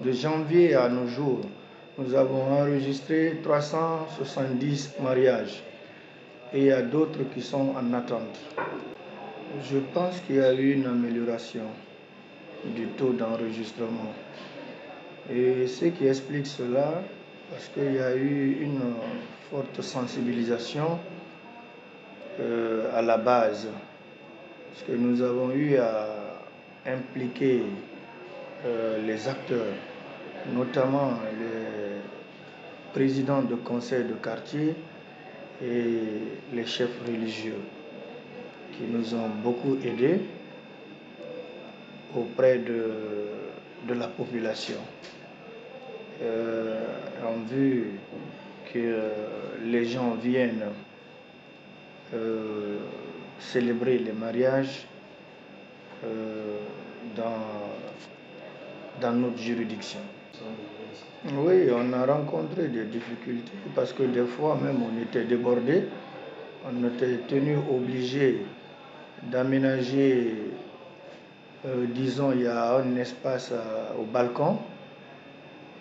De janvier à nos jours, nous avons enregistré 370 mariages et il y a d'autres qui sont en attente. Je pense qu'il y a eu une amélioration du taux d'enregistrement. Et ce qui explique cela, parce qu'il y a eu une forte sensibilisation à la base. Parce que nous avons eu à impliquer les acteurs, notamment les présidents de conseils de quartier et les chefs religieux, qui nous ont beaucoup aidés auprès de la population, en vue que les gens viennent célébrer les mariages dans notre juridiction. Oui, on a rencontré des difficultés parce que des fois même on était débordé, on était tenu obligé d'aménager, disons, il y a un espace au balcon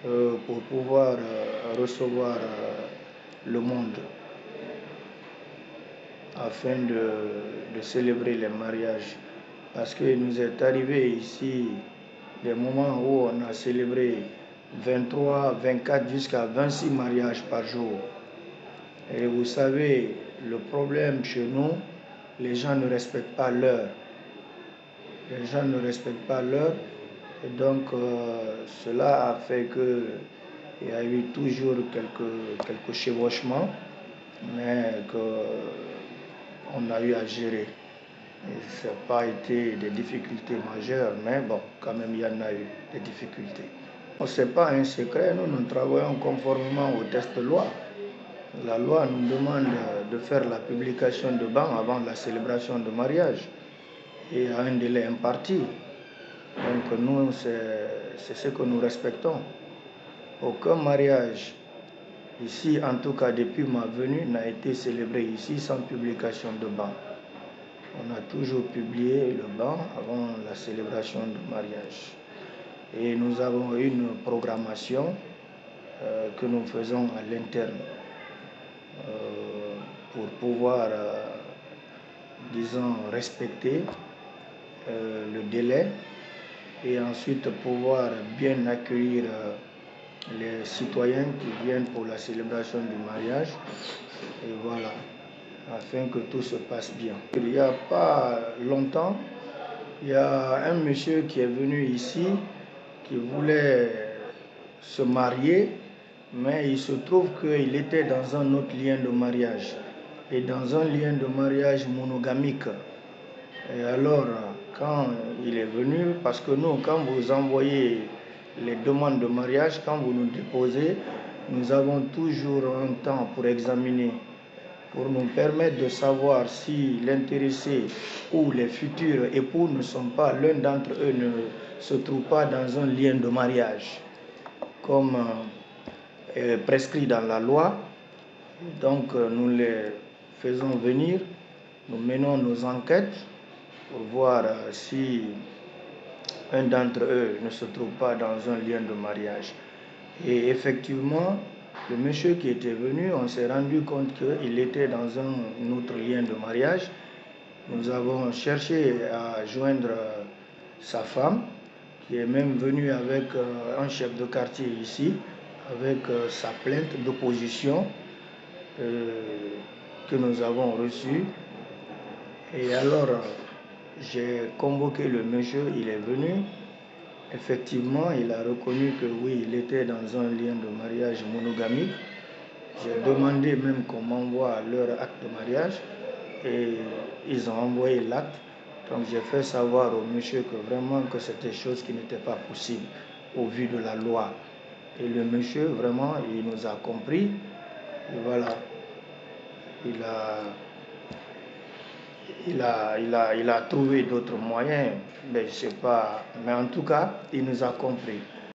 pour pouvoir recevoir le monde afin de célébrer les mariages. Parce qu'il nous est arrivé ici des moments où on a célébré 23, 24 jusqu'à 26 mariages par jour. Et vous savez, le problème chez nous, les gens ne respectent pas l'heure. Les gens ne respectent pas l'heure. Et donc, cela a fait qu'il y a eu toujours quelques chevauchements, mais qu'on a eu à gérer. Ça n'a pas été des difficultés majeures, mais bon, quand même, il y en a eu des difficultés. Ce n'est pas un secret, nous travaillons conformément au test de loi. La loi nous demande de faire la publication de ban avant la célébration de mariage et à un délai imparti. Donc nous, c'est ce que nous respectons. Aucun mariage ici, en tout cas depuis ma venue, n'a été célébré ici sans publication de ban. On a toujours publié le ban avant la célébration du mariage. Et nous avons une programmation que nous faisons à l'interne pour pouvoir, disons, respecter le délai et ensuite pouvoir bien accueillir les citoyens qui viennent pour la célébration du mariage. Et voilà, afin que tout se passe bien. Il n'y a pas longtemps, il y a un monsieur qui est venu ici, qui voulait se marier, mais il se trouve qu'il était dans un autre lien de mariage, et dans un lien de mariage monogamique. Et alors, quand il est venu, parce que nous, quand vous envoyez les demandes de mariage, quand vous nous déposez, nous avons toujours un temps pour examiner, pour nous permettre de savoir si l'intéressé ou les futurs époux ne sont pas, l'un d'entre eux ne se trouve pas dans un lien de mariage, comme prescrit dans la loi. Donc nous les faisons venir, nous menons nos enquêtes pour voir si un d'entre eux ne se trouve pas dans un lien de mariage. Et effectivement, le monsieur qui était venu, on s'est rendu compte qu'il était dans un autre lien de mariage. Nous avons cherché à joindre sa femme, qui est même venue avec un chef de quartier ici, avec sa plainte d'opposition que nous avons reçue. Et alors, j'ai convoqué le monsieur, il est venu. Effectivement, il a reconnu que oui, il était dans un lien de mariage monogamique. J'ai demandé même qu'on m'envoie leur acte de mariage et ils ont envoyé l'acte. Donc j'ai fait savoir au monsieur que vraiment que c'était chose qui n'était pas possible au vu de la loi. Et le monsieur, vraiment, il nous a compris. Et voilà, il a trouvé d'autres moyens, mais je sais pas. Mais en tout cas, il nous a compris.